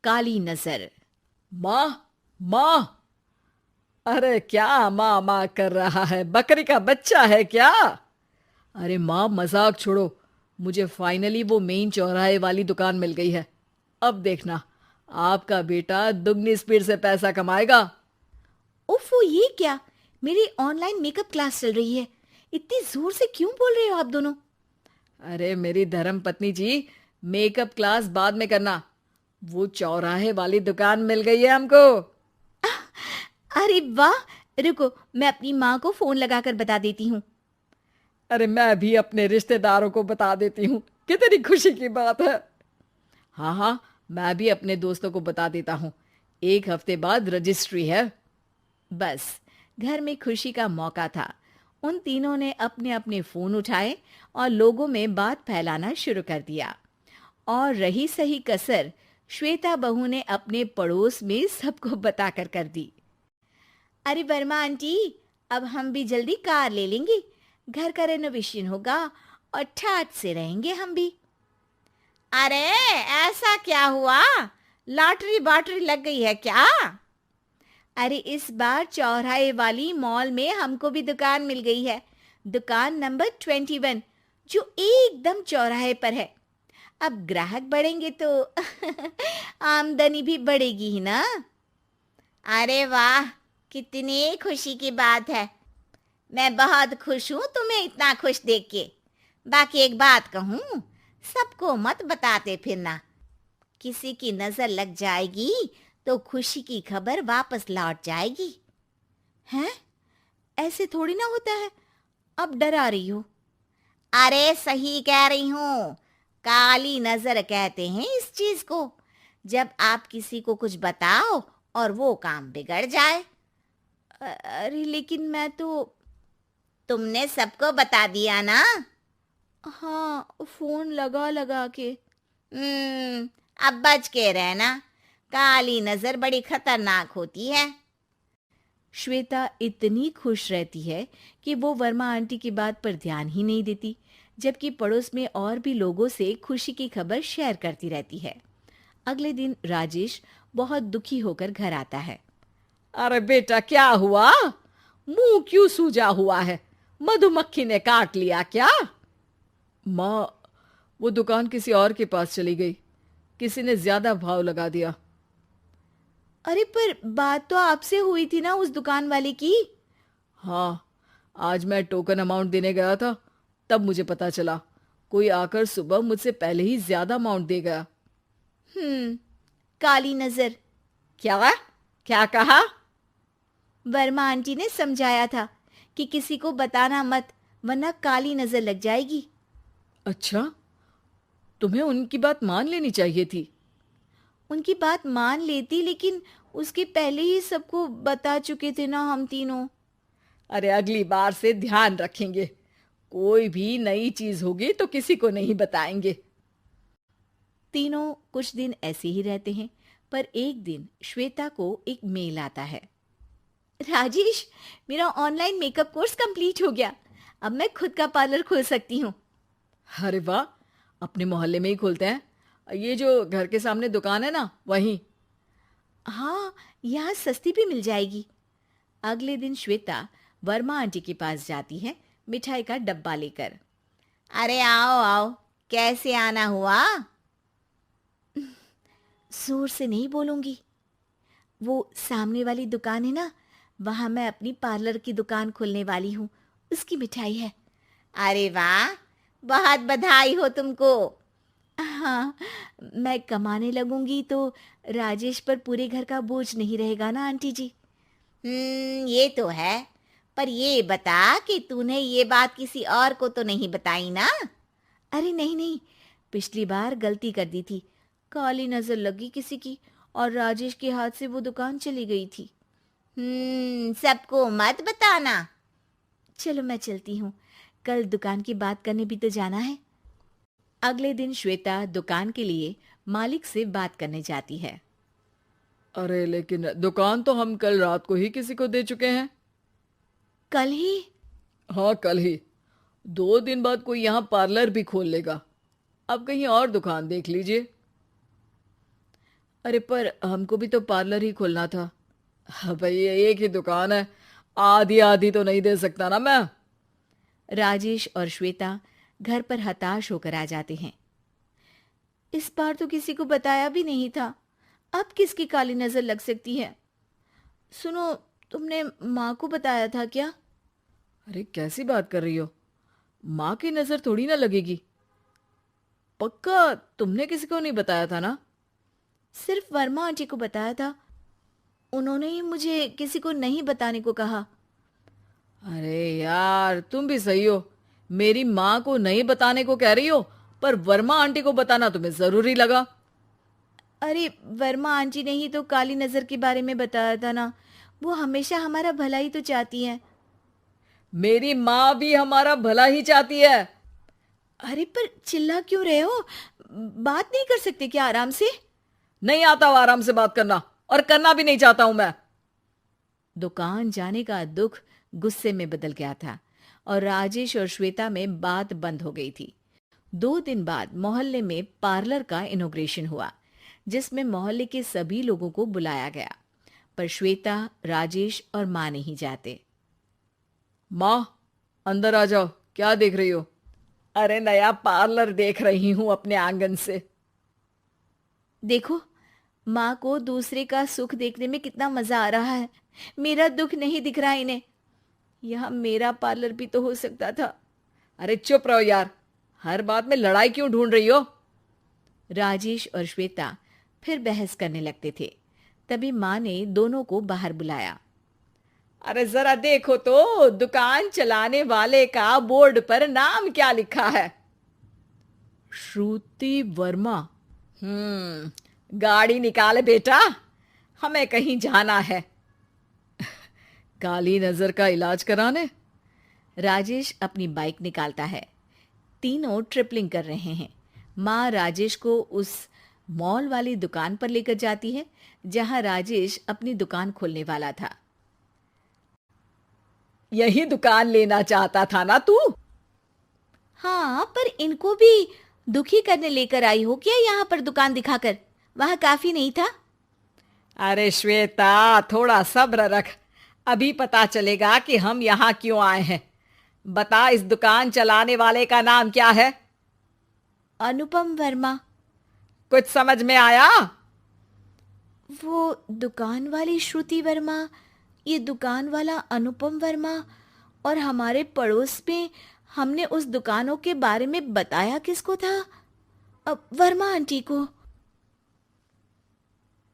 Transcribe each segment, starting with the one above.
काली नजर। माँ, माँ। अरे क्या माँ माँ कर रहा है? बकरी का बच्चा है क्या? अरे माँ, मजाक छोड़ो। मुझे फाइनली वो मेन चौराहे वाली दुकान मिल गई है। अब देखना, आपका बेटा दुगनी स्पीड से पैसा कमाएगा। उफ़, ये क्या? मेरी ऑनलाइन मेकअप क्लास चल रही है। इतनी जोर से क्यों बोल रहे हो आप दोनों? अरे मेरी धर्म पत्नी जी, मेकअप क्लास बाद में करना। वो चौराहे वाली दुकान मिल गई है हमको। अरे वाह! रुको, मैं अपनी माँ को फोन लगाकर बता देती हूँ। अरे मैं भी अपने रिश्तेदारों को बता देती हूँ। कितनी खुशी की बात है। हाँ हाँ, मैं भी अपने दोस्तों को बता देता हूँ। 1 हफ्ते बाद रजिस्ट्री है। बस, घर में खुशी का मौका था। उन तीनों ने अपने अपने फोन उठाए और लोगों में बात फैलाना शुरू कर दिया। और रही सही कसर, श्वेता बहू ने अपने पड़ोस में सबको बताकर कर दी। अरे वर्मा आंटी, अब हम भी जल्दी कार ले लेंगे। घर का रेनोवेशन होगा और ठाट से रहेंगे हम भी। अरे, ऐसा क्या हुआ? लॉटरी बाटरी लग गई है क्या? अरे, इस बार चौराहे वाली मॉल में हमको भी दुकान मिल गई है। दुकान नंबर 21, जो एकदम चौराहे पर है। अब ग्राहक बढ़ेंगे तो आमदनी भी बढ़ेगी ही ना। अरे वाह, कितनी खुशी की बात है। मैं बहुत खुश हूँ तुम्हें इतना खुश देख के। बाकी एक बात कहूँ, सबको मत बताते फिरना। किसी की नजर लग जाएगी तो खुशी की खबर वापस लौट जाएगी। हैं? ऐसे थोड़ी ना होता है। अब डरा रही हो। अरे सही कह रही हूँ। काली नजर कहते हैं इस चीज को, जब आप किसी को कुछ बताओ और वो काम बिगड़ जाए। अरे लेकिन मैं तो। तुमने सबको बता दिया ना? हाँ, फोन लगा लगा के। अब बच के रहना। काली नजर बड़ी खतरनाक होती है। श्वेता इतनी खुश रहती है कि वो वर्मा आंटी की बात पर ध्यान ही नहीं देती, जबकि पड़ोस में और भी लोगों से खुशी की खबर शेयर करती रहती है। अगले दिन राजेश बहुत दुखी होकर घर आता है। अरे बेटा, क्या हुआ? मुंह क्यों सूजा हुआ है? मधुमक्खी ने काट लिया क्या? माँ, वो दुकान किसी और के पास चली गई। किसी ने ज्यादा भाव लगा दिया। अरे पर बात तो आपसे हुई थी ना उस दुकान वाले की। हाँ, आज मैं टोकन अमाउंट देने गया था, तब मुझे पता चला। कोई आकर सुबह मुझसे पहले ही ज्यादा अमाउंट दे गया। काली नजर। क्या? क्या कहा? वर्मा आंटी ने समझाया था कि किसी को बताना मत, वरना काली नजर लग जाएगी। अच्छा, तुम्हें उनकी बात मान लेनी चाहिए थी। उनकी बात मान लेती, लेकिन उसके पहले ही सबको बता चुके थे ना हम तीनों। अरे अगली बार से ध्यान रखेंगे। कोई भी नई चीज होगी तो किसी को नहीं बताएंगे। तीनों कुछ दिन ऐसे ही रहते हैं, पर एक दिन श्वेता को एक मेल आता है। राजेश, मेरा ऑनलाइन मेकअप कोर्स कंप्लीट हो गया। अब मैं खुद का पार्लर खोल सकती हूँ। अरे वाह, अपने मोहल्ले में ही खोलते हैं। ये जो घर के सामने दुकान है ना, वहीं। हाँ, यहाँ सस्ती भी मिल जाएगी। अगले दिन श्वेता वर्मा आंटी के पास जाती है, मिठाई का डब्बा लेकर। अरे आओ आओ, कैसे आना हुआ? जोर से नहीं बोलूंगी। वो सामने वाली दुकान है ना, वहां मैं अपनी पार्लर की दुकान खोलने वाली हूँ। उसकी मिठाई है। अरे वाह, बहुत बधाई हो तुमको। हाँ, मैं कमाने लगूंगी तो राजेश पर पूरे घर का बोझ नहीं रहेगा ना आंटी जी। ये तो है। पर ये बता कि तूने ये बात किसी और को तो नहीं बताई ना? अरे नहीं नहीं, पिछली बार गलती कर दी थी। काली नजर लगी किसी की और राजेश के हाथ से वो दुकान चली गई थी। सबको मत बताना। चलो मैं चलती हूँ, कल दुकान की बात करने भी तो जाना है। अगले दिन श्वेता दुकान के लिए मालिक से बात करने जाती है। अरे लेकिन दुकान तो हम कल रात को ही किसी को दे चुके हैं। कल ही? हाँ, कल ही। 2 दिन बाद कोई यहाँ पार्लर भी खोल लेगा। अब कहीं और दुकान देख लीजिए। अरे पर हमको भी तो पार्लर ही खोलना था। हाँ भाई, एक ही दुकान है, आधी आधी तो नहीं दे सकता ना मैं। राजेश और श्वेता घर पर हताश होकर आ जाते हैं। इस बार तो किसी को बताया भी नहीं था, अब किसकी काली नजर लग सकती है। सुनो, तुमने माँ को बताया था क्या? अरे कैसी बात कर रही हो, माँ की नजर थोड़ी ना लगेगी। पक्का तुमने किसी को नहीं बताया था ना? सिर्फ वर्मा आंटी को बताया था, उन्होंने ही मुझे किसी को नहीं बताने को कहा। अरे यार, तुम भी सही हो, मेरी माँ को नहीं बताने को कह रही हो, पर वर्मा आंटी को बताना तुम्हें जरूरी लगा। अरे वर्मा आंटी ने ही तो काली नजर के बारे में बताया था ना, वो हमेशा हमारा भला ही तो चाहती है। मेरी माँ भी हमारा भला ही चाहती है। अरे पर चिल्ला क्यों रहे हो? बात नहीं कर सकते क्या आराम से? नहीं आता वो आराम से बात करना, और करना भी नहीं चाहता हूं मैं। दुकान जाने का दुख गुस्से में बदल गया था और राजेश और श्वेता में बात बंद हो गई थी। 2 दिन बाद मोहल्ले में पार्लर का इनॉग्रेशन हुआ, जिसमें मोहल्ले के सभी लोगों को बुलाया गया, पर श्वेता, राजेश और माँ नहीं जाते। माँ, अंदर आ जाओ, क्या देख रही हो? अरे नया पार्लर देख रही हूं अपने आंगन से। देखो, माँ को दूसरे का सुख देखने में कितना मजा आ रहा है, मेरा दुख नहीं दिख रहा इन्हें। यह मेरा पार्लर भी तो हो सकता था। अरे चुप रहो यार, हर बात में लड़ाई क्यों ढूंढ रही हो? राजेश और श्वेता फिर बहस करने लगते थे। तभी माँ ने दोनों को बाहर बुलाया। अरे जरा देखो तो, दुकान चलाने वाले का बोर्ड पर नाम क्या लिखा है? श्रुति वर्मा। गाड़ी निकाले बेटा, हमें कहीं जाना है। काली नजर का इलाज कराने? राजेश अपनी बाइक निकालता है। तीनों ट्रिपलिंग कर रहे हैं। माँ राजेश को उस मॉल वाली दुकान पर लेकर जाती है जहां राजेश अपनी दुकान खोलने वाला था। यही दुकान लेना चाहता था ना तू? हाँ, पर इनको भी दुखी करने लेकर आई हो क्या यहाँ पर दुकान दिखाकर? वहां काफी नहीं था? अरे श्वेता, थोड़ा सब्र रख, अभी पता चलेगा कि हम यहाँ क्यों आए हैं। बता, इस दुकान चलाने वाले का नाम क्या है? अनुपम वर्मा। कुछ समझ में आया? वो दुकान वाली श्रुति वर्मा, ये दुकान वाला अनुपम वर्मा, और हमारे पड़ोस में हमने उस दुकानों के बारे में बताया किसको था? अब वर्मा आंटी को।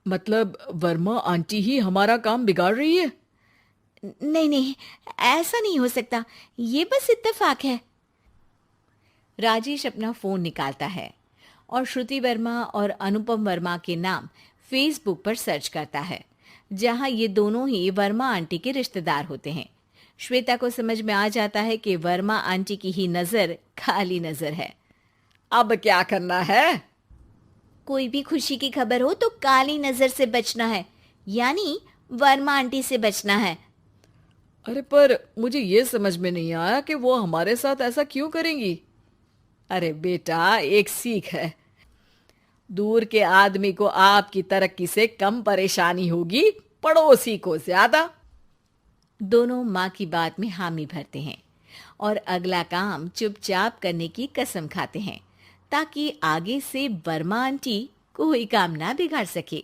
मतलब वर्मा आंटी ही हमारा काम बिगाड़ रही है? नहीं नहीं, ऐसा नहीं हो सकता, ये बस इत्तेफाक है। राजेश अपना फोन निकालता है और श्रुति वर्मा और अनुपम वर्मा के नाम फेसबुक पर सर्च करता है, जहां ये दोनों ही वर्मा आंटी के रिश्तेदार होते हैं। श्वेता को समझ में आ जाता है कि वर्मा आंटी की ही नजर काली नजर है। अब क्या करना है? कोई भी खुशी की खबर हो तो काली नजर से बचना है, यानी वर्मा आंटी से बचना है। अरे पर मुझे ये समझ में नहीं आया कि वो हमारे साथ ऐसा क्यों करेंगी। अरे बेटा, एक सीख है, दूर के आदमी को आपकी तरक्की से कम परेशानी होगी, पड़ोसी को ज्यादा। दोनों माँ की बात में हामी भरते हैं और अगला काम चुपचाप करने की कसम खाते हैं, ताकि आगे से वर्मा आंटी कोई काम ना बिगाड़ सके।